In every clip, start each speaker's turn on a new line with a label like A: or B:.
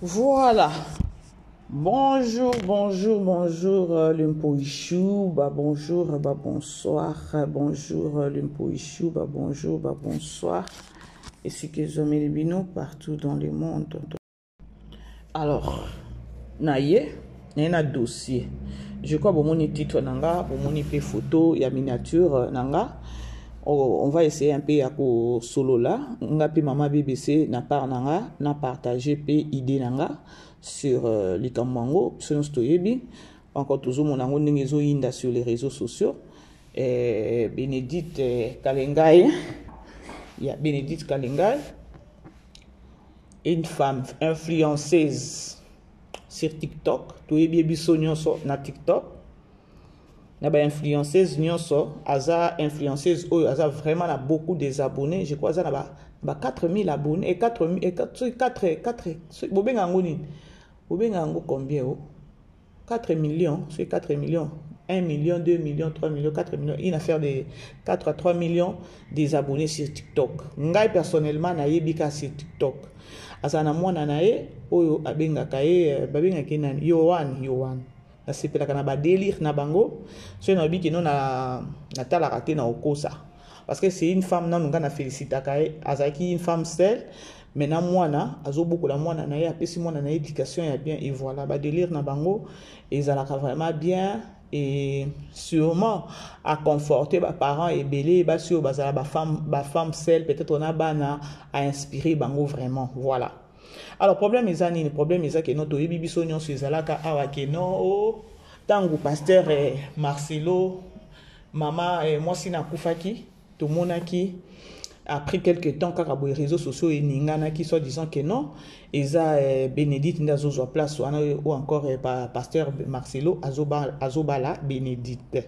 A: Voilà. Bonjour, bonjour, bonjour, Limpoichou. Bonjour, bonsoir. Bonjour, Limpoichou. Bonjour, bonsoir. Et si que je mets les binos partout dans le monde. Alors, naïe, il y a un dossier. Je crois que mon titre nanga, mon photo, il y a miniature nanga. On va essayer un peu à solo là. On a pu maman BBC n'a pas nanga, n'a partagé pe idée nanga sur l'Ikambango, sur notre stoyebi. Encore toujours mon ango n'engezo inda sur les réseaux sociaux. Bénédicte Kalengai, il y a Bénédicte Kalengai, une femme influenceuse sur TikTok. Tu es bien bisognon sur na TikTok. Naba influenceuse nyonso aza influenceuse oyo aza vraiment na beaucoup des abonnés, je crois aza na ba 4000 abonnés et 4000 et 4 bobenga ngoni bobenga ngo combien 4 millions, c'est 4 millions, 1 million, 2 millions, 3 millions, 4 millions, une affaire de 4 à 3 millions des abonnés sur TikTok. Ngai personnellement na yebika sur TikTok. Azana mwana na ye oyo abenga kaye babenga kenani Yohan. Na sepela kana ba délire na bango so na biki no na tala raté na okosa parce que c'est une femme na nga na félicita kaye azaki une femme seule mais na mwana azoboko la mwana na ye apesi mwana na éducation ya bien et voilà ba délire na bango ezalaka vraiment bien et sûrement à conforter ba parents et belé ba sur bazala ba femme seule peut-être on a bana à inspirer bango vraiment voilà. Alors problème est le problème est que notre bibiso nyon sezalaka awa ke no tangu pasteur Marcelo mama moi sina kufaki to monaki après quelques temps kaka boy réseaux sociaux et ningana qui soit disant que non eza Bénédicte ndazo zo place ou encore pasteur Marcelo azobala Bénédicte.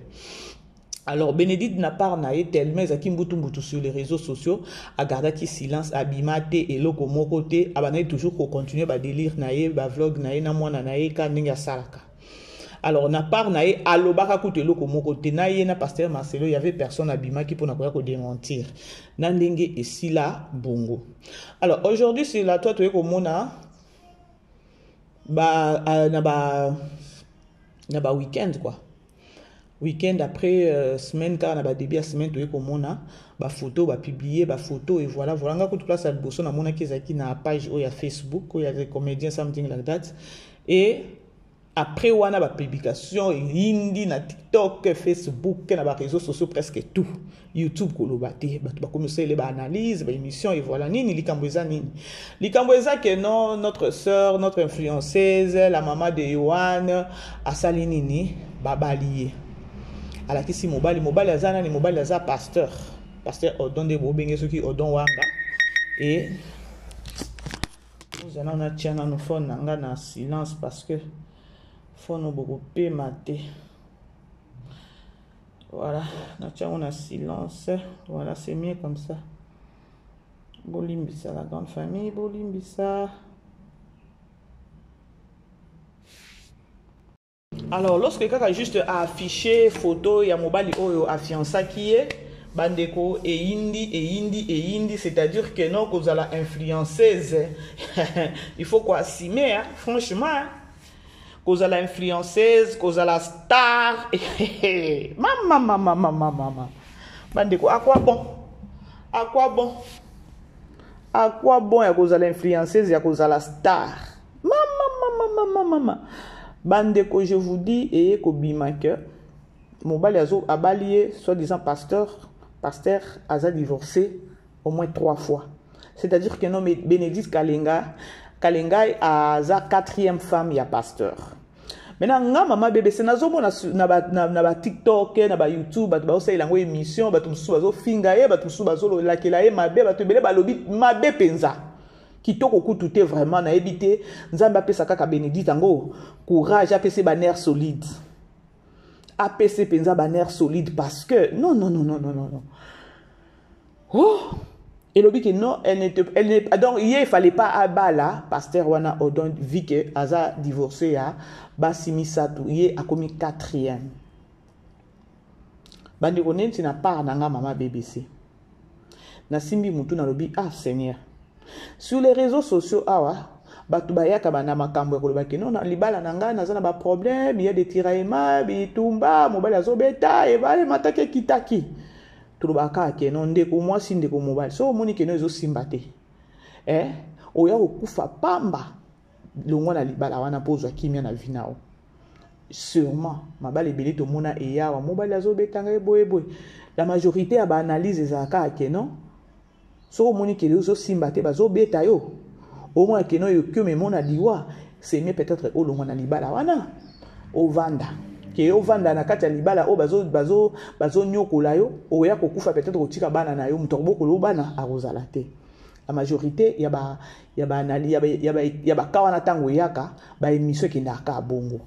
A: Alors, Bénédicte n'a pas tellement Mbutu sur les réseaux sociaux, a gardé qui silence, abimate et loko mokote, abanaye toujours pour continuer à délire nae, ba vlog nae, na mwana nae, ka ninga salaka. Alors, n'a pas nae, alobaka koute loko mokote, nae na pasteur Marcelo, il y avait personne abima qui pour n'avoir démentir. Nandenge et sila bongo. Alors, aujourd'hui, c'est la toi, tu es comme mona, na ba week-end, quoi. Week-end après semaine car on a début à semaine tu es comme on a ba photo ba publier ba photo et voilà nga ko place à bosso na mona kezaki na page ou ya Facebook ou ya des comédiens something like that et après on a ba publication hindi na TikTok Facebook na ba réseaux sociaux presque tout YouTube ko lobate ba commencer les ba analyse ba émission et voilà nini likamboza que non notre sœur notre influenceuse la maman de Yohan a sali nini babalié ala kisi mobali azana ni mobali aza pasteur Odon de bobenge soki Odon wanga et nous allons na tiana no phone nanga na silence parce que phone beaucoup pe maté voilà na tiana na silence voilà c'est mieux comme ça bolimbisa la grande famille bolimbisa. Alors, lorsque quelqu'un a juste affiché photo, il y a mobile oyo affiança qui est bandeko et indi, c'est-à-dire que non, que vous allez influenceuse, il faut quoi assumer, hein? Franchement, hein? Que vous allez influenceuse, que vous allez star, maman, bandeko, à quoi bon, à quoi bon, que vous allez influenceuse, que vous allez star, maman. Bandeko, je vous dis, et kobima que mon baliazo a balayé, soi-disant pasteur a divorcé au moins 3 fois. C'est-à-dire que non, mais Bénédicte Kalengai a sa 4e femme, il y a pasteur. Maintenant, maman bébé, c'est nazo na TikTok, na YouTube, ba aussi il a une émission, ba tout bazo fingaye, ba tout bazo la kelaye mabe, ba tebele ba lobi mabe penza. Kitoko kutute vraiment na ebité nzamba pesa kaka Bénédicte ngo courage apc banner solide apc penza banner solide parce que non oh et lobi que non elle donc il fallait pas abala pasteur wana Odon vu que aza divorcé à basimisa tout il a commis 4e bandi konenti na part nanga mama BBC na simbi mutu na lobi ah Seigneur. Sur les réseaux sociaux, Batu bayaka bana makambo ko ba keno na libala nanga nazana ba problème, il y a des tiraillements, bitumba, mobali azobeta e ba matake kitaki. Tulubaka keno ndeko mwasi ndeko mobali. So moni keno ezo simbate. Oya okufa pamba. Longo na libala wana pozwa kimia na vinao. Sûrement mabale ebele to mona eyawa mobali azobetanga eboyeboy. La majorité aba analyse ezaka keno. So moni keno ezo simbate bazobeta yo. Au moins que nous que me mona diwa c'est mieux peut-être au longo na libala wana au vanda que au vanda na kati ya libala o bazo nyokola yo o ya kokufa peut-être otika bana na yo mutorbo ko bana arozala te. La majorité ya ba kawana tango yaka ba émission qui ndaka bongo.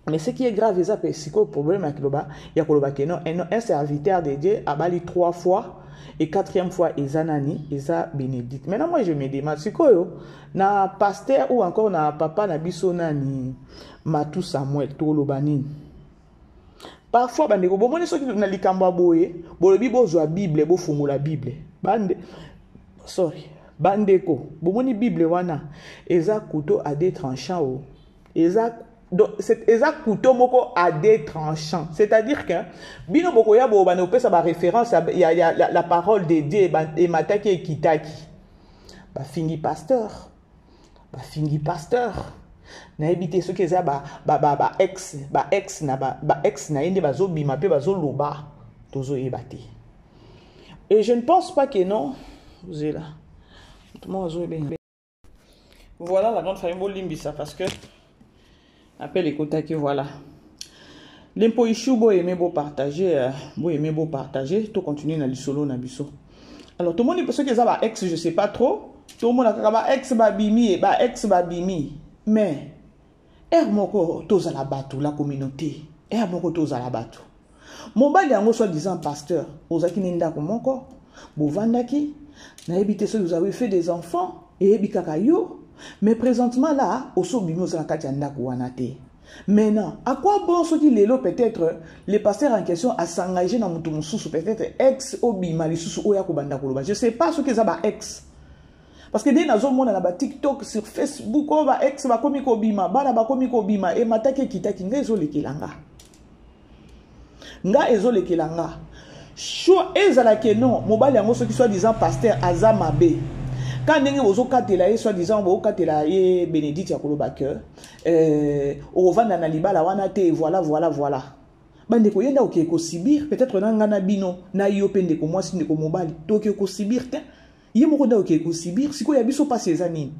A: Mais ce qui est grave c'est que psycho problème avec loba ya koloba que non un serviteur de Dieu a bali 3 fois. Et 4e fois, Eza Nani, Eza Bénédicte. Maintenant, moi, je me demande, si quoi, na pasteur ou encore na papa na biso nani, Matou Samuel, Tolobani. Parfois, bande ko bomoni soki na likamba boye, bolobi bozwa Bible, bo fungola Bible. Bande ko, bomoni Bible wana, Eza couteau à des tranchants o. Eza couteau moko à des tranchants. C'est-à-dire que bino boko ya bo bana opesa ba référence il y a la parole de Dieu et mataki et kitaki. Ba fingi pasteur. Na ebité ce que ça ex na ende bazo bima pe bazo loba tozo ebate. Et je ne pense pas que non, vous êtes là. Voilà la grande famille Bolimbisa parce que appelle les contacts, voilà. L'impôt ichou, vous aimez beau partager, tout continuer dans le solo, dans le biso. Alors, tout le monde, parce que ça va ex, je sais pas trop. Tout le monde a ex babimi, ex babimi. Mais, moko tous à la bateau, la communauté. Moko tous à la bateau. Mon bali yango soi-disant pasteur, ozaki ninda komoko, bovandaki, na ebité ce vous avez fait des enfants, et ebikaka yo. Mais présentement là, au sobimo zakatianda kouanate. Maintenant, à quoi bon ce qui l'élo peut-être les pasteurs en question à s'engager dans mon sous peut-être ex obima les sous oya kubanda koloba. Je sais pas ce que ça va ex. Parce que dès nazo mona na ba TikTok sur Facebook on va ex ba komi ko bima, bana ba komi ko bima et matake kitaki ngezo lekelanga. Nga ezo lekelanga. Choix ezala ke non, mobali yango ce qui soit disant pasteur Azamabe. Quand vous avez soi-disant Bénédicte ya koloba que au vanda na libala wana te voilà. Bande ko yenda ok ko sibir peut-être na bino na yo pende ko moi sinde ko mobali to ko sibir te yemo ko da ok ko sibir siko ya biso passer ezanini.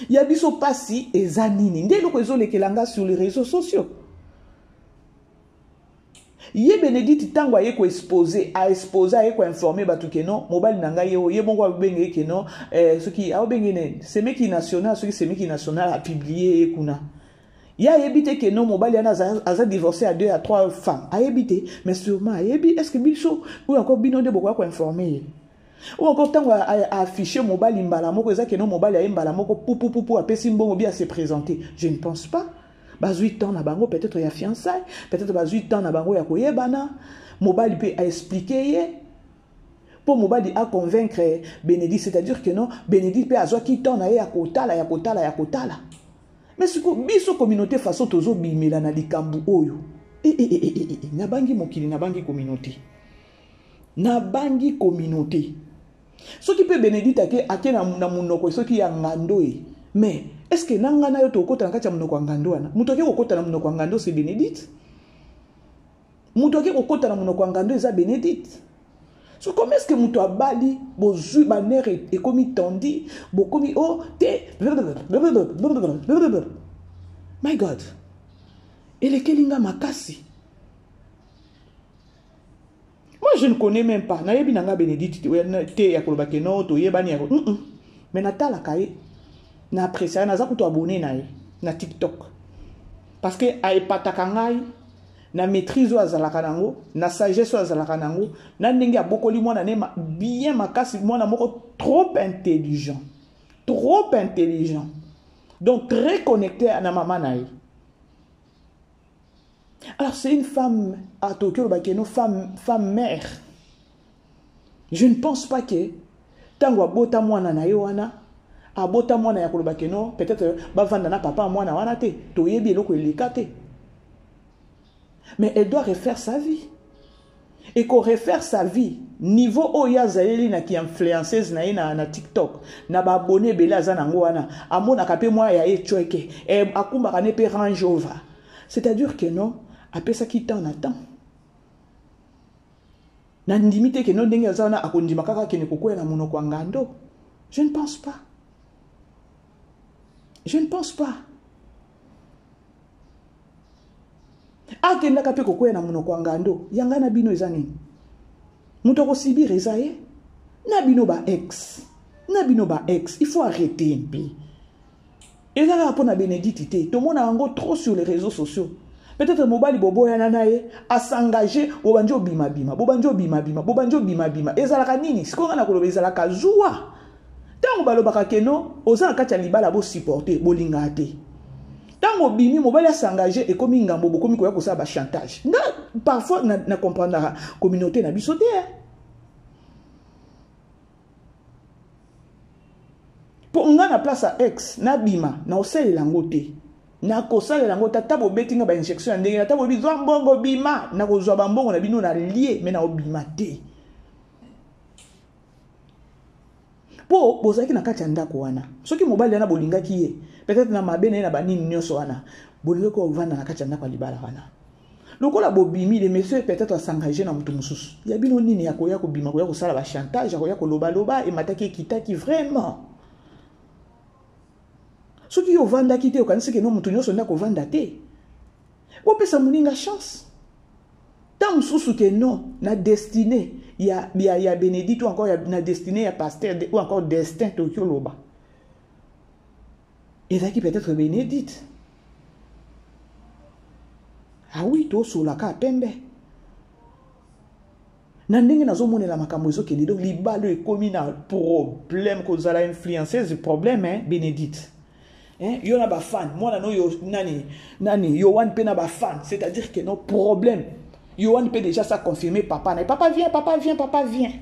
A: Ya biso passi ezanini ndelo ko ezolekelanga sur les réseaux sociaux. Ye Bénédicte tango aye ko exposer aye ko informer batu ke non mobile nanga ye bongo benge ke non ce qui a benge ne c'est meki national ce qui c'est meki national a publié kuna ya yebite ke non mobile yana aza divorcé à 2 à 3 femmes a yebite mais sûrement yebi est-ce que biso ou encore bino de boko ko informer ou encore tango a afficher mobile mbala moko eza ke non mobile ya mbala moko pou a pesi mbongo bien se présenter je ne pense pas. Bas 8 ans na bango peut-être ya fiançailles, peut-être bas 8 ans na bango ya koyebana, mobali peut expliquer pour mobali a convaincre Bénédicte, c'est-à-dire que non, Bénédicte peut azwa ki ton na ya kotala. Mais ce que biso communauté façon tozo bimela na likambu oyo. Na bangi mokili na bangi communauté. Ce qui peut Bénédicte ake na munoko ce qui ya ngando mais est-ce que nangana yo tokota na kati ya munoko ngando wana muto ke kokota na munoko ngando c'est Bénédicte muto ke kokota na munoko ngando eza Bénédicte so comment est-ce que muto abali bozui baner et komi tandi bo komi oh te my god ele kelinga makasi. Moi je ne connais même pas na yebi nanga Bénédicte te ya koloba ke no to yebani ya mais natala kai na apprécié na za kuto abonné na TikTok parce que ay patakangai na maîtrise wa zalaka nango na sagesse wa zalaka nango na ndenge abokoli mwana ne bien makasi mwana moko trop intelligent donc très connecté à na maman naï. Alors c'est une femme à Tokyo bakeno femme mère. Je ne pense pas que tango bota mwana na yo wana abota mwana ya koloba keno peut-être bavanda na papa mwana wana te toyebi eloko eleka te. Mais elle doit refaire sa vie. Et qu'on refaire sa vie, niveau oya zaeli na ki influenceuse na TikTok, na ba abonné bela za nango wana, amona kape moi ya etchweke, e akumba kane pe Range Rover. C'est-à-dire que non, après ça qui t'en attend. Na ndimite que non ndenge za na akondima kaka kene kokwela monoko ngando. Je ne pense pas. Je ne pense pas. Akenda kape kokwela na monoko ngando, yanga na bino ezani. Muto ko sibir ezaye, na bino ba ex. Na bino ba ex, il faut arrêter un peu. Et là, pour na Bénédicte, tout le monde a encore trop sur les réseaux sociaux. Peut-être mobali bobo ya nanaye a s'engager au banjo bima bima, bobanjo bima bima, bobanjo bima bima. Ezalaka nini? Siko na koloba ezalaka zuwa. Tango balobaka keno, oza kati ya libala bo supporter, bolinga te. Tango bimi mobali a s'engager et komi ngambo bokomi koya ko sa ba chantage. Nga parfois na comprendre la communauté na biso te. Pour nga na place à ex na bima na osele langote. Na kosala lango tata bo betinga ba injection ndenge tata bo bizwa mbongo bima na kozwa ba mbongo na bino na lié mais na obima te. Po bozaki na kati ya ndako wana. Soki mobali na bolinga kiye, peut-être na mabene na banini nyoso wana. Bolinga ko vanda na kati ya ndako libala wana. Lokola bobimi les messieurs peut-être s'engager na mutu mususu. Ya bino nini ya koya ko bima koya ko sala ba chantage, koya ko loba loba et mataki kitaki vraiment. Ce qui est au vanda qui te okanisi que non mutu nyoso ndako vanda te. Ko pesa muninga chance. Tant mususu que non na destinée ya Bénédicte ou encore na destinée ya pasteur ou encore destin Tokyo loba. Et ça qui peut-être Bénédicte. Ah oui, to so la ka pembe. Na ndenge nazomonela makambo ezokende donc libalo ekomi na problème kozala influenceuse problème hein Bénédicte. Hein, yo na ba fan, moi no yo nani yo wan pe na ba fan, c'est-à-dire que nos problèmes yo wan peut déjà ça confirmer papa na papa viens papa viens.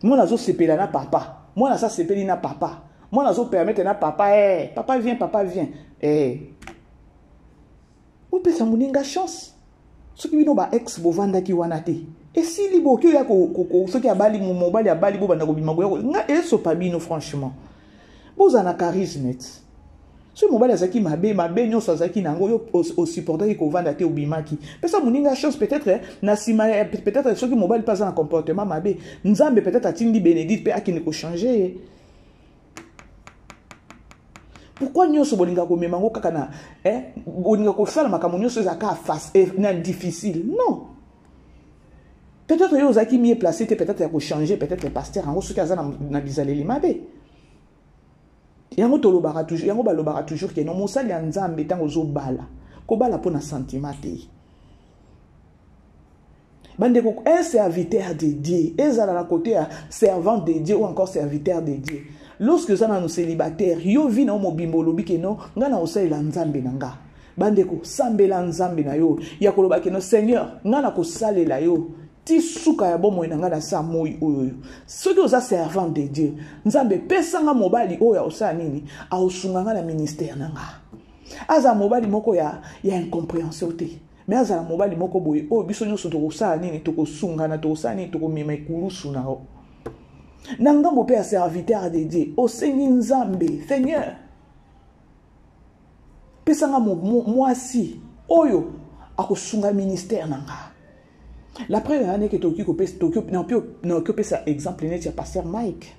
A: Moi nazo sepela na papa, moi na ça sepeli na papa. Moi nazo permettre na papa papa viens ou peut ça muninga chance. Ce qui bino ba ex bovanda ki wana te. Et si libo kyo ya ko ce qui a bali mobali ya bali bo banda ko bima ko nga eso pa bino franchement. Boza na charisme. Ce mobali azaki mabe nyoso azaki nango yo au supporter ko vanda te obimaki. Pesa muninga chance peut-être na sima peut-être ce qui mobali pas un comportement mabe. Nzambe peut-être atindi Bénédicte pe akine ko changer. Pourquoi nyoso bolinga ko memango kaka na bolinga ko sala makambo nyoso ezaka face na difficile? Non. Peut-être yo zaki mieux placé peut-être ya ko changer peut-être pasteur en ce cas na bizaleli mabe. Yango tolobaka toujours, yango balobaka toujours que non mosali ya Nzambe tango zo bala. Ko bala pona sentiment te. Bandeko un serviteur de Dieu, ezala na côté servant de Dieu ou encore serviteur de Dieu. Lorsque ça na no célibataire, yo vi na mobimbo lobi ke no nga na osali la Nzambe nanga. Bandeko sambela Nzambe na yo, ya koloba ke no Seigneur, nga na ko salela yo. Ti suka ya bomo inanga na sa moi oyo. Soki oza servant de Dieu, Nzambe pesanga mobali oyo osala nini, a osunganga na ministère nanga. Aza mobali moko ya incompréhension te. Mais aza mobali moko boye oyo biso nyonso tokosala nini, tokosungana, tokosala nini, tokomema ikulusu na o. Nangambo pe ya serviteur de Dieu, osengi Nzambe, Seigneur. Pesanga mwasi oyo akosunga ministère nanga. La première année que Tokyo peut ça exemple net, il y a Pasteur Mike.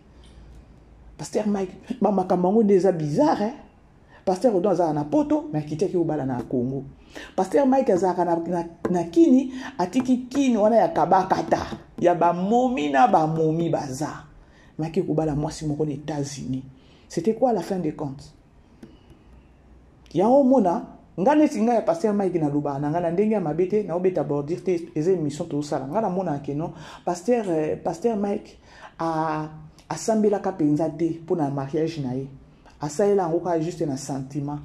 A: Pasteur Mike, makambo déjà bizarre hein. Pasteur Odo azaka na poto, mais kitaki obala na Congo. Pasteur Mike azaka na kini, atiki kini wana ya kabakata. Ya ba momi na ba momi baza. Mais ki obala mwasi moko aux États-Unis. C'était quoi à la fin des comptes? Ya omona ngane singa ya pasteur Mike na luba na ngana ndenge ya mabete na obeta bordir te eze émission to sala ngana mona ke non pasteur Mike a sambela ka penza te pour na mariage na ye asalela ngoka juste na sentiment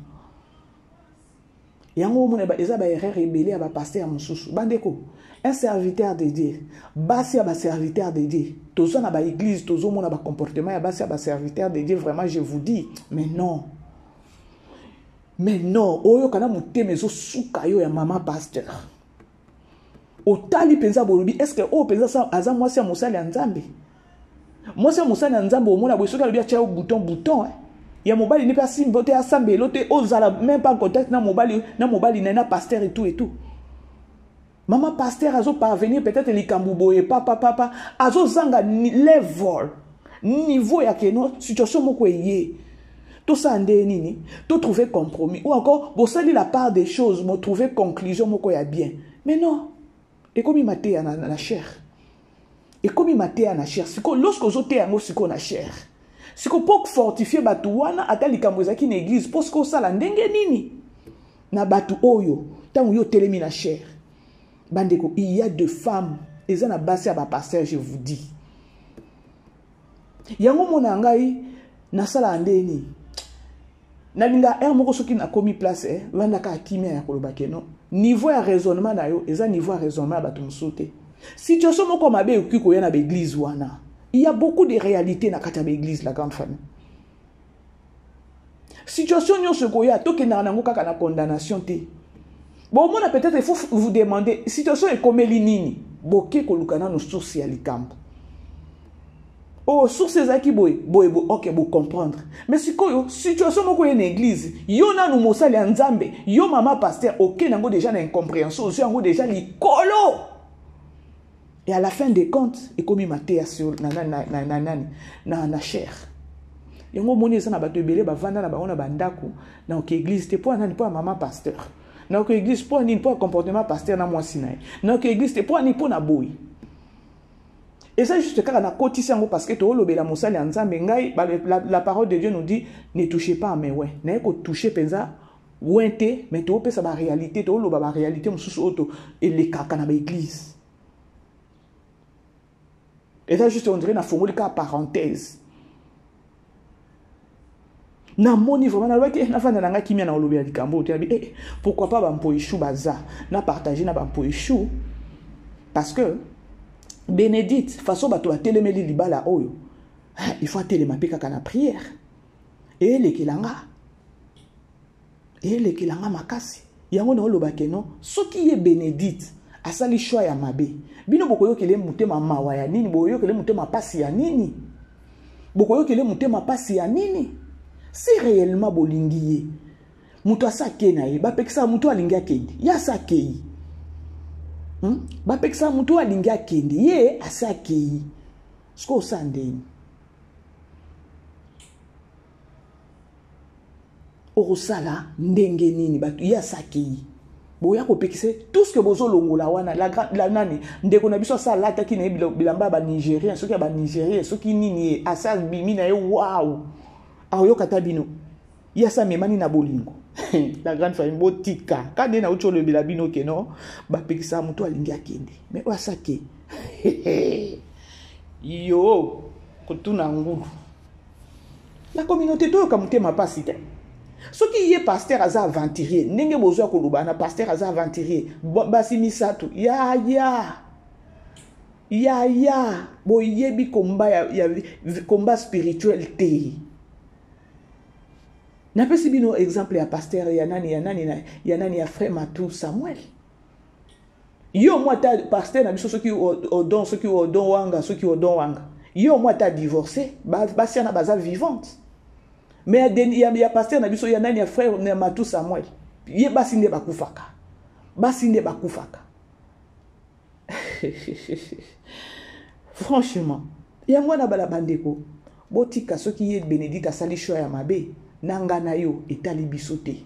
A: yango mona ba eza ba erreur rebelle ya ba pasteur mususu bandeko Un serviteur de Dieu. Basi a serviteur de Dieu. Tous on a ba église, tous on a ba comportement, ya basi a serviteur de Dieu. Vraiment, je vous dis, mais non. Mais non, oyo kana muteme zo suka yo ya maman pasteur. Otali penza bolobi, est-ce que o penza ça aza moi c'est mosali ya Nzambe? Moi c'est mosali ya Nzambe, omona boy soka lobi a bouton hein. Ya mobali n'est pas simbote ya sambe, l'autre ozala même pas en contact na mobali na pasteur et tout. Maman pasteur azo parvenir peut-être likambubo et papa azo zanga level niveau ya keno situation moko yé. Tout ça ndé nini, tout trouver compromis ou encore vous savez la part des choses, vous trouver conclusion moko ya bien. Mais non. Et comme il m'a dit na la chair. Et comme il m'a dit na chair, c'est que lorsque vous êtes en siko na chair. C'est que pour fortifier batu wana ata likambo ezaki na église parce que ça la ndenge nini na batu oyo tant yo telemi na chair. Bandeko, il y a deux femmes eza na basi ya ba pasteur, je vous dis. Yango mona ngai na sala ndeni. Na linga moko soki na komi place vanda ka kimia ya koloba keno. Niveau ya raisonnement na yo eza niveau ya raisonnement batu musote. Situation moko mabe okiko ya na l'église wana. Il y a beaucoup de réalités dans la église, la grande famille. Situation nyonso koya to ke na nango kaka na condamnation te. Bon, moi peut-être il faut vous demander situation est comme nini. Boke ko lukana no source ya likambo. Oh, source ezaki boy, OK, vous comprendre. Mais si koyo situation moko ya na église, yo na no mosali ya Nzambe, yo mama pasteur, OK nango déjà na incompréhension, yo nango déjà likolo. Et à la fin des comptes, et comme il m'a dit sur na chair. Et moi, mon église, na bato belé, ba vanda na ba ona bandaku, na ok église, te pour nani pour maman pasteur. Na ok église pour ni pour comportement pasteur na moi sinaï. Na ok église te pour ni pour na boy. Et ça juste car na kotisi yango parce que to lobela mosali ya Nzambe ngai la parole de Dieu nous dit ne touchez pas mais ouais. Na ko toucher penza ouente mais to pesa ba réalité, to loba ba réalité mususu auto et les kaka na ba église. Et ça, juste, on dirait, na formule ka parenthèse. Na moni vraiment, na loi, na fana nanga kimia na olobi ya likambo, pourquoi pas bampoishu baza, na partager na bampoishu, parce que, Bénédicte, façon bato a télémeli libala oyo, il faut télémaper kaka na prière. Et les kilanga makasi. Yango na oloba keno, ce qui est Bénédicte, asali choix ya mabe. Bino bokoyo kele mutema mawa ya nini, bokoyo kele mutema pasi ya nini. Bokoyo kele mutema pasi ya nini. Si réellement bolingiye. Muto asake na ye, ba pekisa muto alingi akendi. Ya asake. Ba pekisa muto alingi akendi, ye asake. Sko sandeni. Orosala ndenge nini batu ya asake. Boya ko pekise tout ce que bozo longola wana la nani ndeko na biso sa lata ki na bilamba ba Nigérien soki ba Nigérien soki nini asa bimi na ye wow ayo kata bino ya sa memani na bolingo la grande famille botika kade na ucho le bilabino ke no ba pekisa muto alingi akende mais wasake yo kotuna ngulu la communauté to kamute mapasi te. Ce qui est pasteur aza aventurier, nenge bozo koluba na pasteur aza aventurier, basi misato, ya, boyebi combat spirituel te. Na pesi bino exemple ya pasteur ya nani ya frère Matou Samuel. Yo moi ta pasteur na biso soki odon wanga. Yo moi ta divorcé, basi na baza vivante. Mais il y a pasteur na biso ya nani ya frère Matou Samuel. Ye basi nde bakufaka. Franchement, ya mwana bala bandeko. Botika soki ye Bénédicte asali choix ya mabe, nanga na yo etali biso te.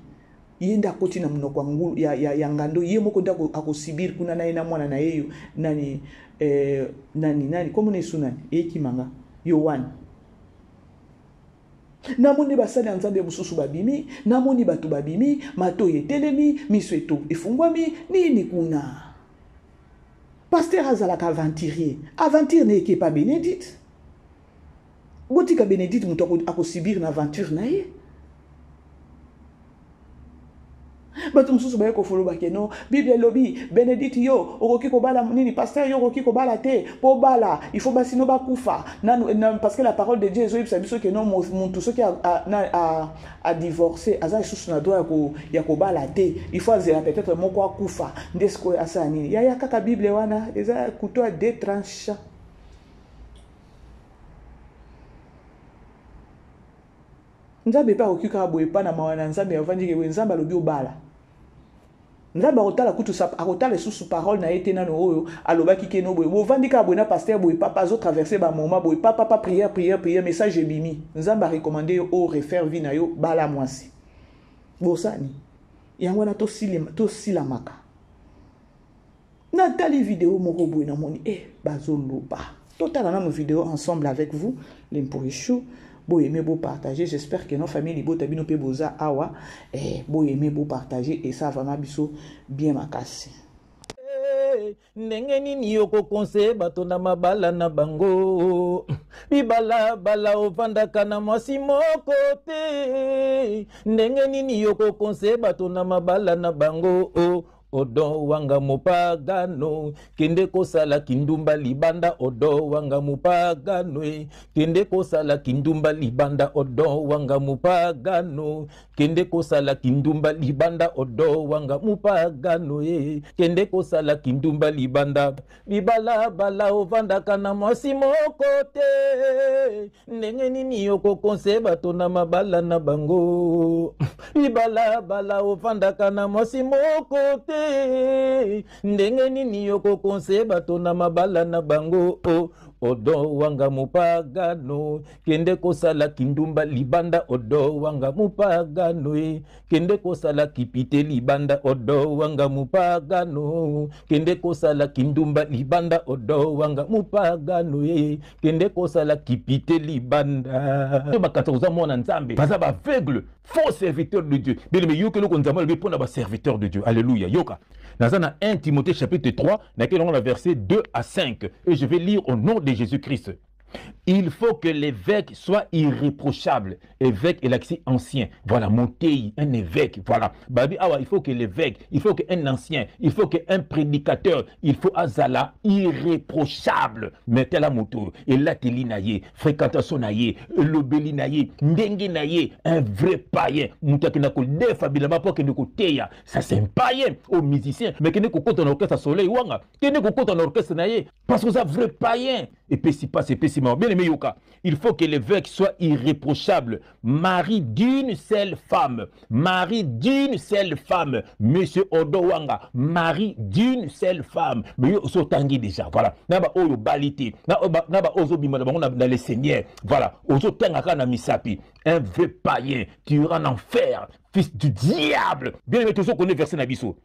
A: Yenda koti na munoko ngulu ya ngando ye moko nda akosibir kuna na ina mwana na yeyo nani komo ne sunani ekimanga Yohana. Namoni basali ya Nzambe mususu babimi, namoni batu babimi, mato yetelemi, miso eto efungwami, nini kuna. Pasteur azalaka aventurier. Aventure ne eke pa Bénédicte. Botika Bénédicte muto akosibir na aventure na ye.
B: bato mosusu baye kofolo bakeno Bible lobby Benedict yo okoki kobala nini pasteur yo okoki kobala te po bala il faut basino bakufa parce que la parole de Dieu ezoyebisa biso ke non muntu soki a divorcé aza lisusu na droit ya kobala te il faut azela peut-être moko akufa nde sikoyo asala nini yaya kaka Bible wana eza couteau à deux tranches. Nzambe pa okika boye pa na mawana nzambe avandi ke nzambe alobi obala nzambe akotala kutu akotala sous parole na ete nano oyo alobaki ke no boye bovandi ka boye na pasteur boye papa zo traverser ba moment boye papa prière message ebimi nzambe a recommandé o refaire vie na yo bala mwasi bosani yango na to silamaka natali vidéo moko boye na moni bazoloba totala na mo vidéo ensemble avec vous l'impochou. Bo aimez beau partager, j'espère que nos familles libo tabino pe boza awa bo aimez beau partager et ça vraiment biso bien makasi.
C: Ndenge nini yoko konse bato na mabala na bango bibala bala ovandaka na mwasi moko te ndenge nini yoko konse bato na mabala na bango odo wanga mupagano kende kosala kindumba libanda odo wanga mupagano kende kosala kindumba libanda odo wanga mupagano kende kosala kindumba libanda odo wanga mupagano kende kosala kindumba libanda bibala bala ovandaka na mwasi moko te ndenge nini yoko konse bato na mabala na bango bibala bala ovandaka na mwasi moko te ndenge nini yoko konse bato na mabala na bango odo wanga mupagano kende kosala kindumba libanda odo wanga mupagano kende kosala kipite libanda odo wanga mupagano kende kosala kindumba libanda odo wanga mupagano kende kosala kipite libanda bakata koza mwana nzambe baza ba aveugle faux serviteur de Dieu bien mais yoke loko nzambe le pona ba serviteur de Dieu alléluia yoka dans 1 Timothée chapitre 3 dans lequel on a verset 2 à 5 et je vais lire au nom de Jésus-Christ. Il faut que l'évêque soit irréprochable. Évêque est l'accès ancien. Voilà, Montei, un évêque. Voilà. Babi, il faut que l'évêque, il faut qu'un ancien, il faut qu'un prédicateur, il faut Azala irréprochable. Mettez la moto. Et là, Telinaye, fréquentation naye, l'obélinaye, ndengenaye, un vrai païen. Moutakinako, défabillement, pour que nous côtéya. Ça, c'est un païen aux musiciens. Mais que nous côté en orchestre à soleil, wanga. Que nous côté en orchestre naye. Parce que c'est un vrai païen. Et puis, si pas, c'est pessimement. Bien aimé Yoka, il faut que l'évêque soit irréprochable, mari d'une seule femme, monsieur Odowanga, mari d'une seule femme, mais yo so tangi déjà, voilà, naba oyo balité, naba ozo bimana dans les seigneurs, voilà, ozo tangaka na misapi, un vrai païen, tu iras en enfer, fils du diable. Bien aimé, tout ça connaît verset nabiso.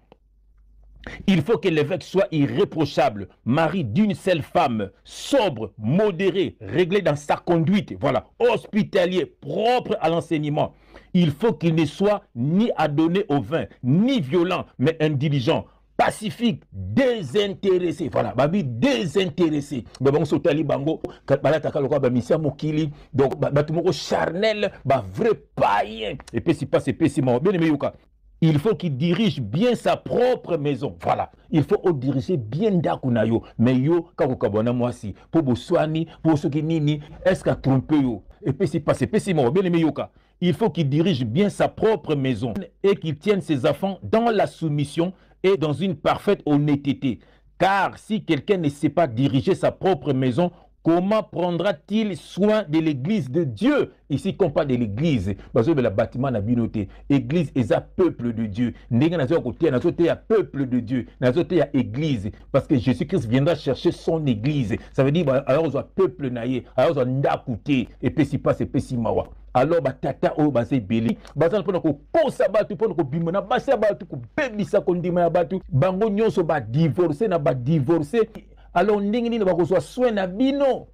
C: Il faut que l'évêque soit irréprochable, mari d'une seule femme, sobre, modéré, réglé dans sa conduite, voilà, hospitalier, propre à l'enseignement. Il faut qu'il ne soit ni adonné au vin, ni violent, mais intelligent, pacifique, désintéressé. Voilà, babi désintéressé. Babang sotali bango, balata kaloka ba misia mokili, donc batumoko charnel, ba vrai païen. Et puis si pas c'est pessimement. Bien aimé Yuka. Il faut qu'il dirige bien sa propre maison. Voilà. Il faut diriger bien Dakunayo. Mais yo, kakokabona mwasi. Pour Boswani, pour ceux qui nini, est-ce qu'a trompé yo? Et puis c'est passé, pessimement. Bien aimé Yoka. Il faut qu'il dirige bien sa propre maison et qu'il tienne ses enfants dans la soumission et dans une parfaite honnêteté. Car si quelqu'un ne sait pas diriger sa propre maison, comment prendra-t-il soin de l'église de Dieu? Ici, qu'on parle de l'église, parce que le bâtiment n'a binoté. Église est un peuple de Dieu. N'est-ce pas un peuple de Dieu? N'est-ce pas une église? Parce que Jésus-Christ viendra chercher son église. Ça veut dire, alors, on a peuple naïe, alors, on a ndakouté, et puis, si pas, c'est pessimawa. Alors, tata, oh, c'est belli. Bazan, pour nous, posa batu, pour nous, bimona, basa batu, baby, ça, qu'on dit, batu, bango, nyonso, ba divorcer, na ba divorcer. Alors ndenge nini bakozwa soin na bino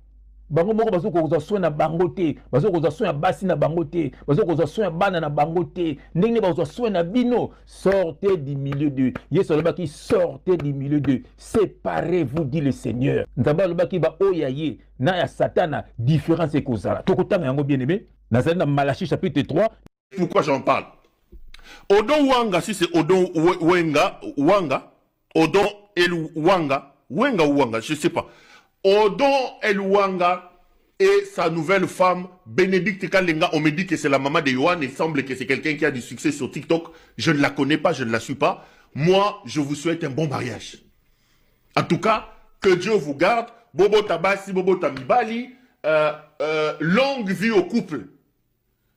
C: bango moko bazokozwa soin na bango te bazokozwa soin ya basi na bango te bazokozwa soin ya bana na bango te ndenge nini bakozwa soin na bino. Sortez du milieu d'eux. Yesu alobaki sortez du milieu d'eux, séparez-vous, dit le Seigneur. Nzambe alobaki ba oya ye na ya satana différence ekozala tokotanga yango bien aimé. Nazali na Malachie chapitre 3.
D: Pourquoi j'en parle? Odon Wanga, si c'est Odon Wanga, Odon El Wanga, Wanga, je sais pas. Odon El Wanga et sa nouvelle femme, Bénédicte Kalenga, on me dit que c'est la maman de Yohan, il semble que c'est quelqu'un qui a du succès sur TikTok. Je ne la connais pas, je ne la suis pas. Moi, je vous souhaite un bon mariage. En tout cas, que Dieu vous garde. Bobo Tabasi, Bobo Tamibali, longue vie au couple.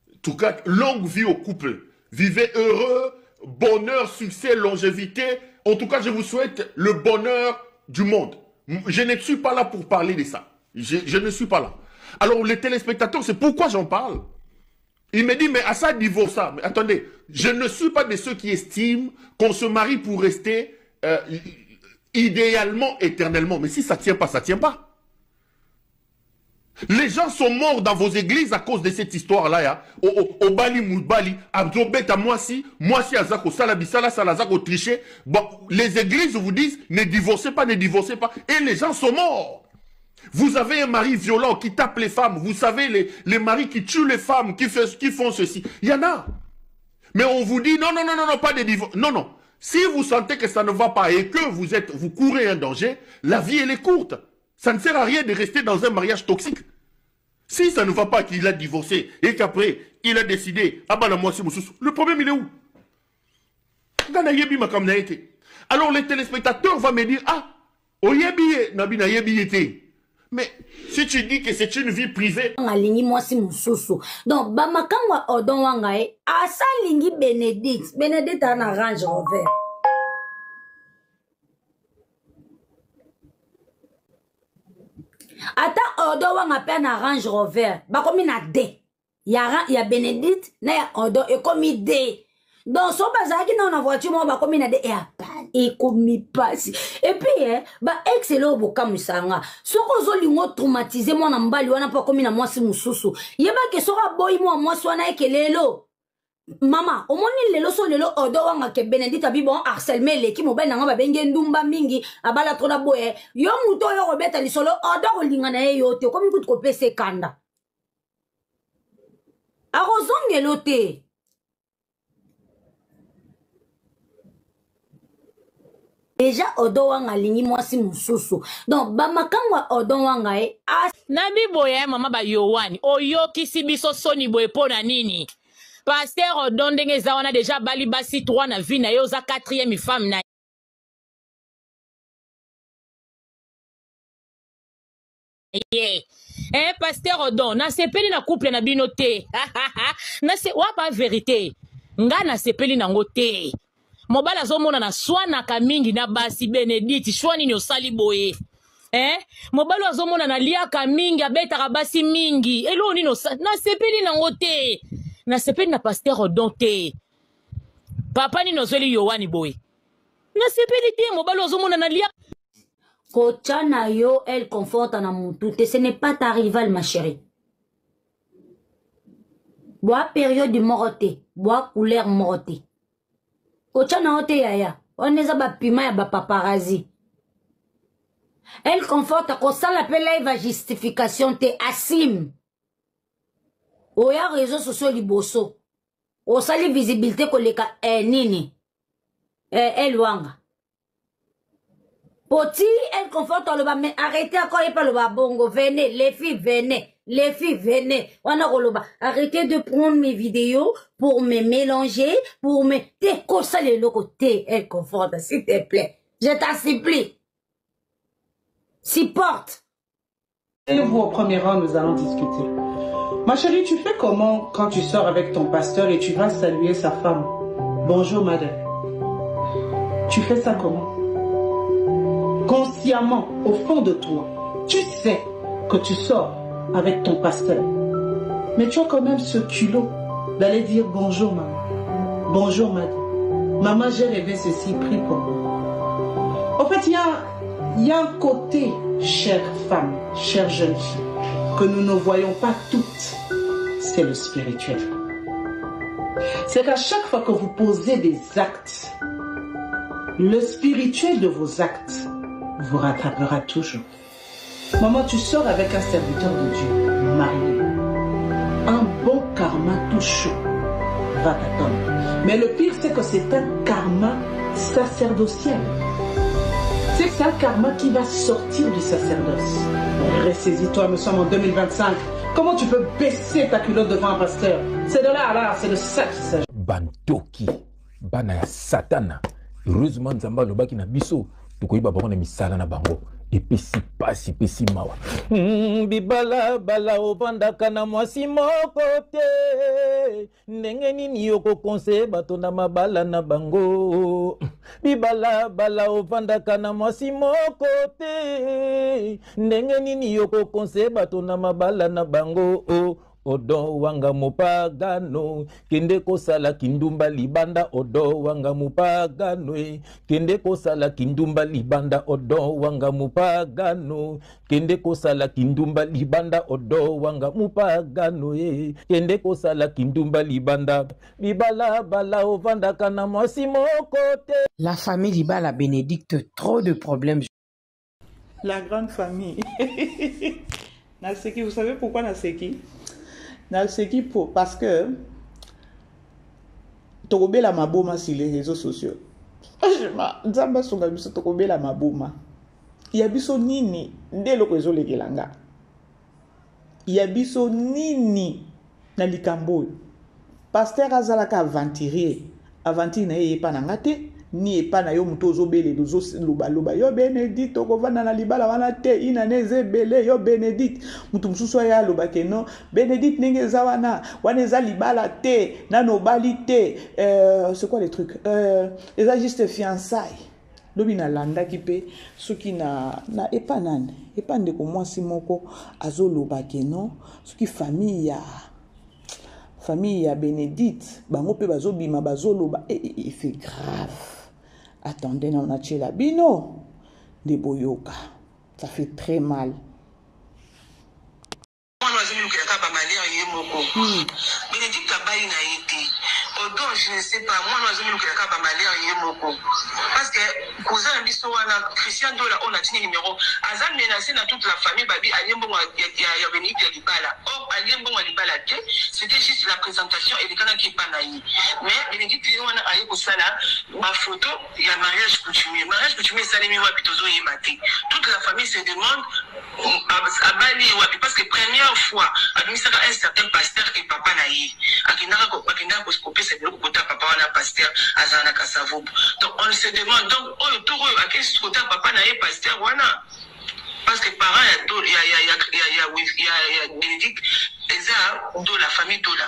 D: En tout cas, longue vie au couple. Vivez heureux, bonheur, succès, longévité. En tout cas, je vous souhaite le bonheur du monde. Je ne suis pas là pour parler de ça. Je ne suis pas là. Alors, les téléspectateurs, c'est pourquoi j'en parle. Il me dit, mais à ça, divorce ça. Mais attendez, je ne suis pas de ceux qui estiment qu'on se marie pour rester idéalement, éternellement. Mais si ça ne tient pas, ça ne tient pas. Les gens sont morts dans vos églises à cause de cette histoire-là. Au Bali, Moubali, Abdobet à Moissi, Azako, Salabisala, Salazako, triché. Bon, les églises vous disent, ne divorcez pas, ne divorcez pas. Et les gens sont morts. Vous avez un mari violent qui tape les femmes. Vous savez, les maris qui tuent les femmes, qui font ceci. Il y en a. Mais on vous dit, non, pas de divorce. Non, non. Si vous sentez que ça ne va pas et que vous courez un danger, la vie, elle est courte. Ça ne sert à rien de rester dans un mariage toxique. Si ça ne va pas qu'il a divorcé et qu'après, il a décidé, le problème, il est où? Alors les téléspectateurs vont me dire, ah, mais si tu dis que c'est une vie privée.
E: Donc, Bamakangwa Odon Wangae, asa lingi Bénédicte. Bénédicte a un Range Rover. Ata Odon Wanga pe na Range Rover. Bakomi na D. Ya Bénédicte, na ya Odon, et komi D. Donc, son bazaki na na voiture, moi, bakomi na D. Et komi passe. Et puis, excellent boka musanga. Soko zo lingo traumatisé moi na mbali wana pa komi na mwasi mususu. Yeba ke sora boy moi mwasi wana eke lelo. Mama, omoni lelo so lelo Odo wanga ke Bénédicte abi bon harcèlement leki mobile nanga ba benge ndumba mingi abala tona boye. Yo muto yo robeta lisolo Odo kolinga na yo te komi kutu kopese kanda. Arozongelo te. Déjà Odo wanga lingi mwasi mususu. Donc bamakangwa Odo wanga
F: Nabi boye mama ba Yohani. Oyo kisi biso soni boye pona nini. Pasteur Odo ndenge za wana déjà bali basi 3 na vie na yo za 4e femme na. Pasteur Odo na sepeli na couple na bino te. Na se wapa vérité. Nga na sepeli nango te. Mobala zomona na swana kamingi na basi Bénédicte shwani ni osali boye. Mobala zomona na liaka mingi abeta basi mingi. Elo ni no na sepeli nango te. Na sepeli na Pasteur Odo te. Papa ni nozeli Yohani boye. Na sepeli te mobala zomona na liaka.
E: Kocha na yo elle conforte na mutu te, ce n'est pas ta rivale ma chérie. Bois période de moroté, bois couleur moroté. Kocha na ote yaya, on est ba pima ya ba paparazzi. Elle conforte ko sala pe live justification te asim. Oya réseaux sociaux liboso. O sali visibilité koleka nini. Elle wanga. Poti, elle conforte le bas, mais arrêtez encore et pas le bas bongo. Venez, les filles, venez. Les filles, venez. On a le bas. Arrêtez de prendre mes vidéos pour me mélanger, pour me... T'es comme ça les côté, elle conforte, s'il te plaît. Je t'en supplie. Supporte.
B: Allez-vous au premier rang, nous allons discuter. Ma chérie, tu fais comment quand tu sors avec ton pasteur et tu vas saluer sa femme? Bonjour, madame. Tu fais ça comment? Consciemment, au fond de toi, tu sais que tu sors avec ton pasteur. Mais tu as quand même ce culot d'aller dire bonjour maman. Bonjour madame. Maman, j'ai rêvé ceci, prie pour moi. En fait, il y a un côté, chère femme, chère jeune fille, que nous ne voyons pas toutes. C'est le spirituel. C'est qu'à chaque fois que vous posez des actes, le spirituel de vos actes vous rattrapera toujours. Maman, tu sors avec un serviteur de Dieu, marié. Un bon karma tout chaud va t'attendre. Mais le pire, c'est que c'est un karma sacerdotien. C'est un karma qui va sortir du sacerdoce. Ressaisis-toi, nous sommes en 2025. Comment tu peux baisser ta culotte devant un pasteur? C'est de là, c'est de ça qu'il s'agit.
C: Bantoki, bana ya satana. Heureusement, Nzamba lobaki na biso. Tukoyiba bango na misala na bango. Epesi pasi, epesi mawa. Bibala bala ovandaka na mwasi moko te. Ndenge nini yoko konse bato na mabala na bango. Bibala bala ovandaka na mwasi moko te. Ndenge nini yoko konse bato na mabala na bango. Odo wanga mupagano kende kosala kindumba libanda odo wanga mupagano kende kosala kindumba libanda odo wanga mupagano kende kosala kindumba libanda odo wanga mupagano kende kosala kindumba libanda bibala bala ovanda kana mwasi moko te.
G: La famille Libala Bénédicte, trop de problèmes.
B: La grande famille. Naseki, vous savez pourquoi Naseki? Naseki parce que tokobela maboma sur les réseaux sociaux. Nzamba songa biso tokobela maboma. Ya biso nini nde loko ezolekelanga. Ya biso nini na likambo. Pasteur azalaka aventurier. Aventurier na ye pa na ngate. Ni epa na yo muto ozobele loba yo Bénédicte okovanda na libala wana te ina neze bele yo Bénédicte mutu mususu ya loba ke non Bénédicte ndenge eza wana eza libala te nano bali te c'est quoi les trucs eza juste fiançailles lobi na landa ki pe soki na epa nane epa ndeko mwasi moko azoloba ke non soki famille ya Bénédicte bango pe bazobima bazoloba il fait grave. Attendez, on a tué la bino de Boyoka. Ça fait très mal.
H: Bénédicte Abaye n'a été. Autant je ne sais pas, moi, je ne sais pas, parce que cousin Bissowana, Christian Dola, on a tenu numéro. Azam menacé dans toute la famille, Babi, Aliembo, il y a Bénédicte Libala. Or, Aliembo, Libala, c'était juste la présentation et les canaux qui pas naïs. Mais Bénédicte, il y a ma photo, il y a mariage coutumier. Mariage coutumier, ça les mis Wapitozo et Maté. Toute la famille se demande à Bali, parce que première fois, un certain pasteur et papa naïs. Donc on se demande donc à quel côté papa n'a pasteur wana parce que parents il y a Bénédicte eza de la famille Dola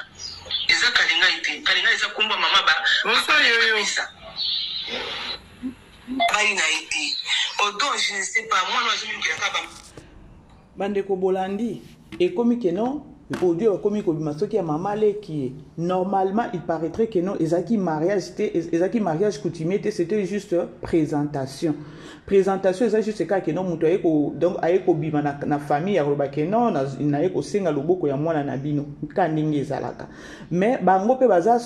H: eza kalinga ite kalinga eza kumba mama ba ça pas une été autant je ne sais pas moi je me dis
B: bande ko bolandi et comme que non audio comme soki ya mama leki normalement il paraîtrait que non ezaki mariage coutumier c'était juste présentation eza juste ka que non muto ayeko donc ayeko bima na famille ya roba que non na yeko senga loboko ya mwana na bino ka ndingi ezalaka mais bango pe baza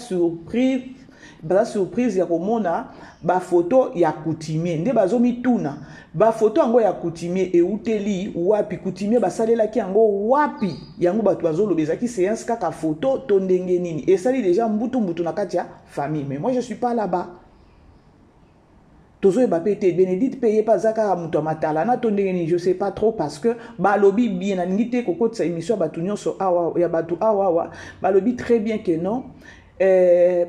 B: surprise ya komona ba photo ya coutumier nde bazomituna ba photo yango ya coutumier euteli wapi coutumier basalelaki yango wapi yango bato bazolobezaki séance kaka photo to ndenge nini esali déjà mbutu na kati ya famille mais moi je suis pas là-bas tozo eba pete Bénédicte payé pas zaka muto matala na to ndenge nini je sais pas trop parce que balobi bien na ngite kokotsa émission batu nyonso awa ya batu awa balobi très bien que non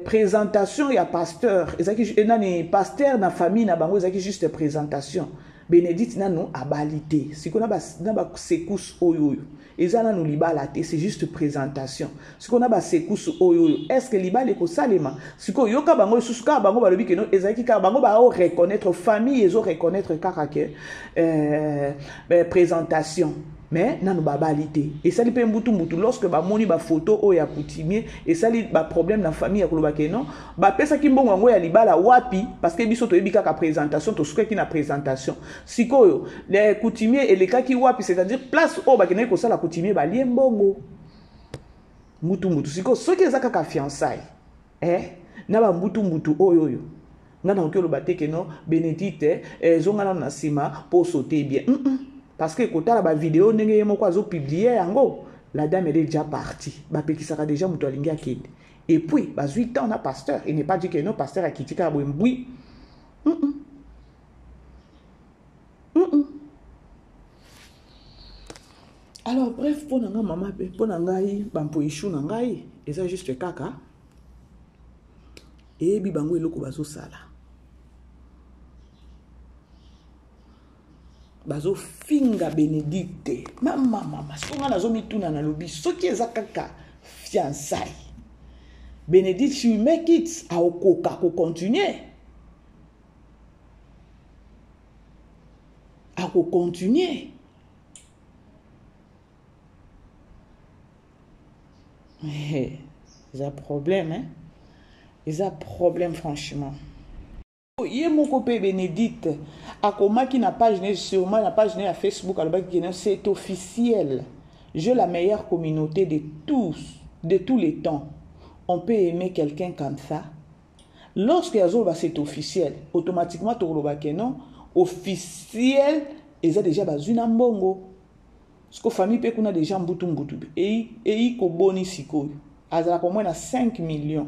B: présentation ya pasteur ezaki nani pasteur na famille na bango ezaki juste présentation Bénédicte nanu abalite siko na ba secousse oyo eza nanu libala te c'est juste présentation siko na ba secousse oyo est-ce que libala ko salema siko yoka bango susuka bango balobi ke no ezaki ka bango ba reconnaître famille ezo reconnaître kaka ke présentation mais nanu babalite et ça li pe mbutu lorsque ba moni ba photo o ya coutumier et ça li ba problème na famille ya koloba ke non ba pesa ki mbongo yango ya libala wapi parce que biso to yebika ka présentation to suka ki na présentation sikoyo les coutumiers et les kaki wapi c'est-à-dire place o ba kene ko sala coutumier ba lie mbongo mbutu siko soki ezaka ka fiançailles na ba mbutu oyo ngana okelo te ke non Bénédicte zonga na sima pour sauter bien parce que quand la vidéo ndenge moko azo publier yango la dame elle est déjà partie ba pekisaka déjà muto alingi akende Et puis, 8 ans, on a pasteur. Il n'est pas dit que non, pasteur a quitté Kabouemboui. Alors, bref, pour nga maman, pour ngai, bampo ishu ngai, et ça juste kaka. Et bi bango eloko bazo sala. Bazo finga Bénédicte. Mama, songa nazo mituna na lobi, soki eza kaka fiançailles. Bénédicte, si you make it, a okoka ko continuer. A ko continuer. Ils ont problème, hein? Ils ont problème, franchement. Il y a mon copain Bénédicte. À comment qui n'a pas gêné, sûrement n'a pas gêné à Facebook, c'est officiel. J'ai la meilleure communauté de tous les temps. On peut aimer quelqu'un comme ça. Lorsque c'est officiel, automatiquement, non, officiel, ils ont déjà une ambongo. Parce que la famille peut qu'on a déjà mboutou. Et il y a siko. Azala pour moi, il y a 5 millions.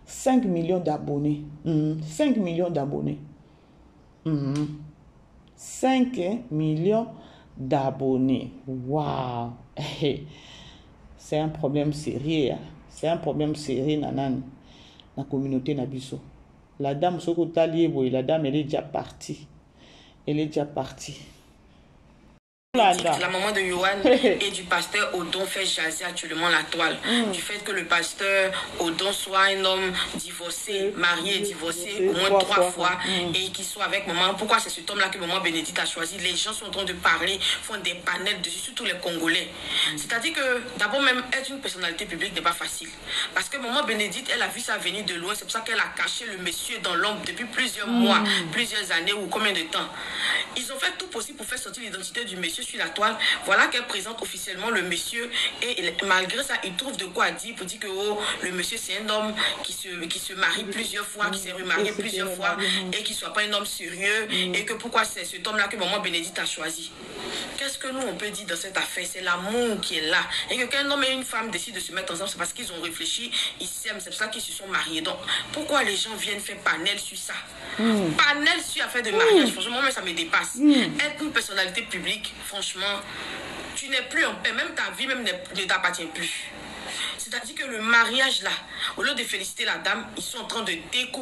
B: 5 millions d'abonnés. 5 millions d'abonnés. 5 millions d'abonnés. Waouh! C'est un problème sérieux. Hein? C'est un problème sérieux dans la communauté Nabiso. La dame, la dame, elle est déjà partie. Elle est déjà partie.
H: La maman de Yohan et du pasteur Odon fait jaser actuellement la toile. Du fait que le pasteur Odon soit un homme divorcé, marié et divorcé au moins 3 fois et qu'il soit avec maman. Pourquoi c'est cet homme-là que maman Bénédicte a choisi? Les gens sont en train de parler, font des panels dessus, surtout les Congolais. C'est-à-dire que d'abord même être une personnalité publique n'est pas facile. Parce que maman Bénédicte, elle a vu ça venir de loin. C'est pour ça qu'elle a caché le monsieur dans l'ombre depuis plusieurs mois, plusieurs années ou combien de temps. Ils ont fait tout possible pour faire sortir l'identité du monsieur sur la toile. Voilà qu'elle présente officiellement le monsieur et malgré ça, il trouve de quoi dire pour dire que oh, le monsieur c'est un homme qui se marie plusieurs fois, qui s'est remarié plusieurs fois et qui soit pas un homme sérieux et que pourquoi c'est cet homme-là que maman Bénédicte a choisi. Qu'est-ce que nous on peut dire dans cette affaire? C'est l'amour qui est là. Et que qu'un homme et une femme décident de se mettre ensemble, c'est parce qu'ils ont réfléchi, ils s'aiment, c'est pour ça qu'ils se sont mariés. Donc pourquoi les gens viennent faire panel sur ça? Panel sur affaire de mariage, franchement, moi ça me dépasse. Être une personnalité publique, franchement, tu n'es plus en paix, même ta vie même ne t'appartient plus. C'est-à-dire que le mariage là, au lieu de féliciter la dame, ils sont en train de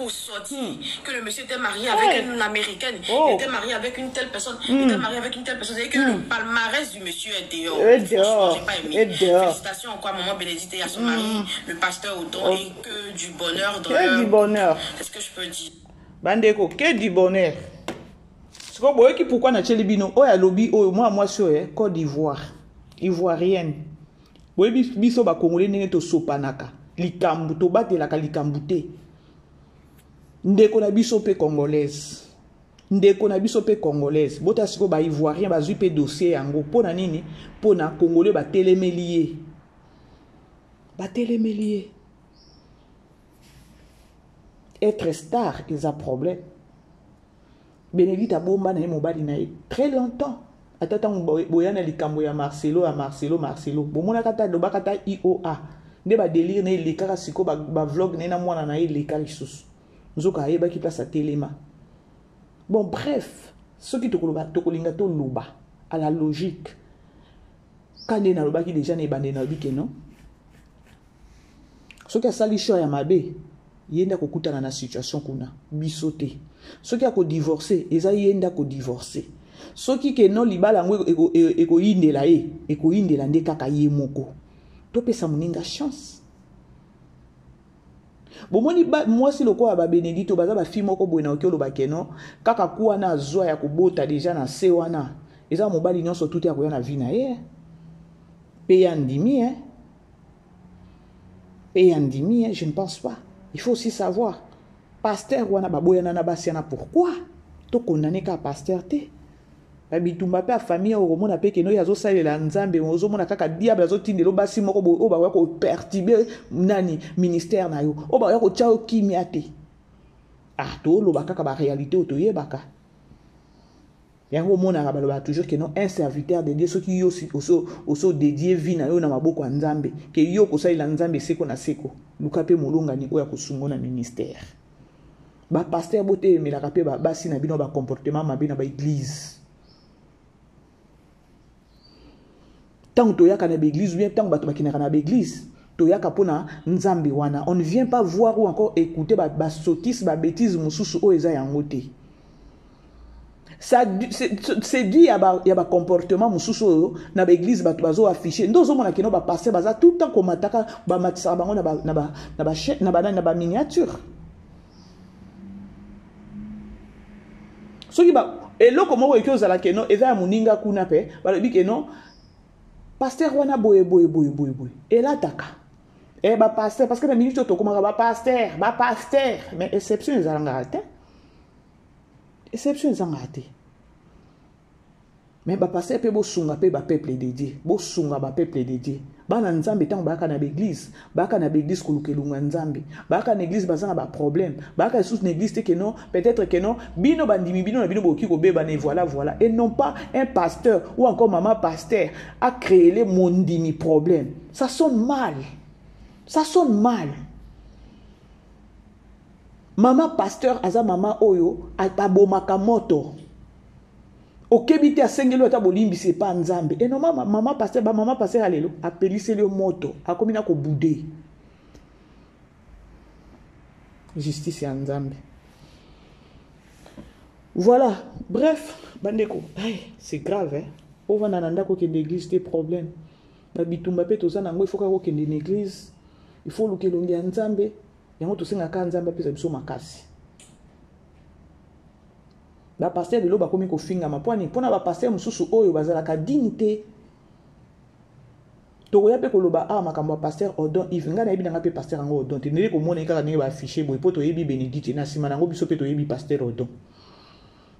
H: sortir que le monsieur était marié avec une américaine, il était marié avec une telle personne, il était marié avec une telle personne. C'est-à-dire que le palmarès du monsieur est dehors. Franchement, j'ai pas aimé. Félicitations encore à maman Bénédicte et à son mari, le pasteur Odon, et que du bonheur dans leur...
B: du bonheur.
H: C'est ce que je peux dire.
B: Bandeko, que du bonheur. Pourquoi na chelibino o ya lobby o moi sur Côte d'Ivoire ivoirienne boyebi biso ba congolais ndenge to sopanaka likambu to batelaka likambu te ndeko na biso pe congolaise bota siko ba ivoirien bazui pe dossier yango pona nini pona congolais batelemeli être star is a problème. Bénédicte a bomba na mobali na très longtemps. Atata boyana likambo ya Marcelo. Bomona kata doba kata IOA. Nde ba délire na lekaka siko ba vlog na mwana na leka lisusu. Nzoka yeba ki place à téléma. Bon bref, ce qui tokolinga to loba à la logique. Quand na loba ki déjà na bande na bike non. Ce qui a sali show ya mabe. Yenda kokutana na situation kuna bisote soki ako divorcer eza yenda ko divorcer soki ke no libala ngo eko indela nde kaka ye moko to pesa muninga chance bomoni moi si loko ba Bénédicte baza ba fille moko boina okelo ba keno kaka kuwa na zwa ya kobota déjà na se wana eza mobali nyonso tout ya koya na vie na ye pe yandimi je ne pense pas. Il faut aussi savoir, pasteur wana baboyana na basiana pourquoi? To condamner ka pasteur te. Babitumba pe famille o mona pe keno yazo salela nzambe ozo mona kaka diable azo tindelo basi moko o ba ko perturber nani ministère na yo. O ba ko chao kimia te. Ah to lo ba kaka ba réalité o to yebaka. yango mona ba toujours que non un serviteur de Dieu ceux qui aussi dédié vie na yo na maboko ya Nzambe que yo ko sa ila Nzambe seko na seko luka pe molonga ni oya ko sungo na ministère ba pasteur bote melaka pe ba basi na bino ba comportement mabe na ba église tant to yaka na ba église ou bien tant bato bakina na ba église to yaka pona Nzambe wana on ne vient pas voir ou encore écouter ba sottise ba bêtise mususu o eza yango te. Ça c'est dû à ba comportement mususu na ba église bato bazo afficher ndozo mona kino ba passer baza tout temps ko mataka ba matisa bango na ba miniature soki ba eloko moko ekoza la keno eza ya muninga kuna pe ba lobi keno pasteur wana boye elataka ba pasteur parce que na minute to komaka ba pasteur mais exception ezalanga te. Exception zangate. Mais ba passer pe bo sunga pe ba peuple de Dieu. Bo sunga ba peuple de Dieu. Ba na Nzambe tant ba ka na l'église, ba ka na l'église kolukelunga Nzambe. Ba ka na l'église bazanga ba problème. Ba ka sous l'église te que non, peut-être que non, bino bandimi bino na bino boki ko beba ne voilà et non pas un pasteur ou encore maman pasteur a créé les mondimi problème. Ça sonne mal. Ça sonne mal. Maman pasteur aza mama oyo atabomaka moto. Okebite asengelo atabolimbi c'est pas Nzambe. Et non maman pasteur alelo apelise le moto akomina ko boudé. Justice ya Nzambe. Voilà, bref, bandeko. C'est grave hein. Ovana nanda ko kende église des problèmes. Ba bitumba pe toza nango il faut ko kende église. Il faut lukelongi ya Nzambe. Yango to senga ka Nzambe pesa biso makasi. Ba pasteur de lo ba komi ko finga mapwani pona ba pasteur mususu oyo bazala ka dignité. To ya pe ko loba makambo pasteur Odon ivinga na ebina pe pasteur ngo Odon te nele ko mona kaka ne ba afficher boy poto yebi Bénédicte na sima nango biso pe to yebi pasteur Odon.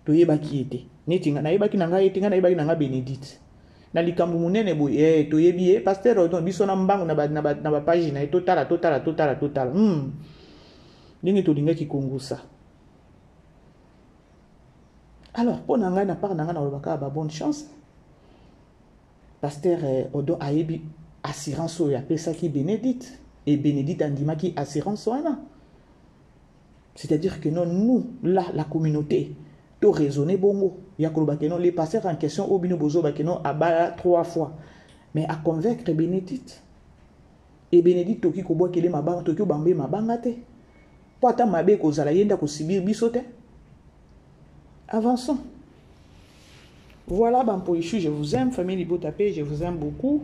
B: To yeba ki ete. Netinga na yeba ki nanga ete nga na yeba ki nanga Bénédicte. Na likambu munene boy to yebi pasteur Odon biso na mbangu na ba page na total. Ndenge to linga ki kongusa. Alors pour nanga na part nanga na olobaka ba bonne chance. Pasteur Odon ayebi assurance oya pesa ki Bénédicte et Bénédicte andima ki assurance wana. C'est-à-dire que non nous là la communauté to raisonner bongo ya koloba que non les pasteurs en question obino bozo ba que non abala 3 fois mais à convaincre Bénédicte et Bénédicte toki ko boa kele mabanga toki obambe mabanga te po ata mabe ko zala yenda ko subir biso te. Avançons. Voilà Bampoïchou, je vous aime famille Libo Tapé, je vous aime beaucoup.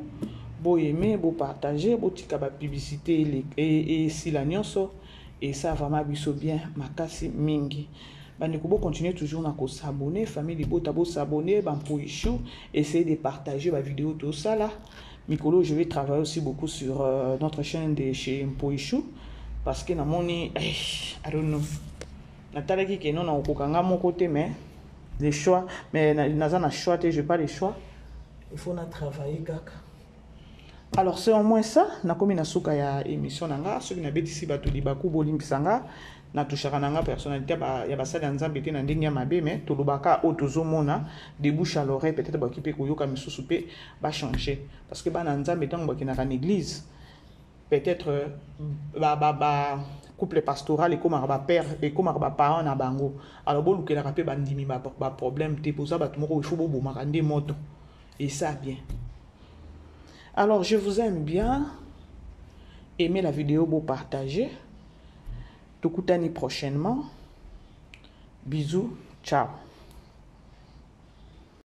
B: Beau aimer, beau partager, beau tika ba publicité et si la nyonso et ça vraiment biso bien makasi mingi. Bandeko bo continuer toujours na ko s'abonner famille Libo Tabo s'abonner Bampoïchou, essayer de partager ma vidéo tout ça là. Mikolo, je vais travailler aussi beaucoup sur notre chaîne de chez Mpoïchou parce que na moni I don't know. Natalaki ke non na okokanga mon côté mais les choix mais naza na choix te je pas les choix. Il faut na travailler kaka. Alors c'est au moins ça na komi na suka ya émission nanga soki na betisi bato libaku bolimbisanga na tushaka nanga personnalité ya basali Nzambe te na ndenge ya mabe mais tolobaka o tozomona de bouche à l'oreille peut-être ba kipe koyoka misusu pe ba changer parce que bana Nzambe tango bakinaka na église peut-être couple pastoral et comme ba père et comme ba parent na bango alors bo lukela ka pe bandimi ba problème te pour ça ba tumoko il faut bo makande moto et ça bien. Alors je vous aime bien, aimez la vidéo, beau partager. Tokutani prochainement. Bisous, ciao.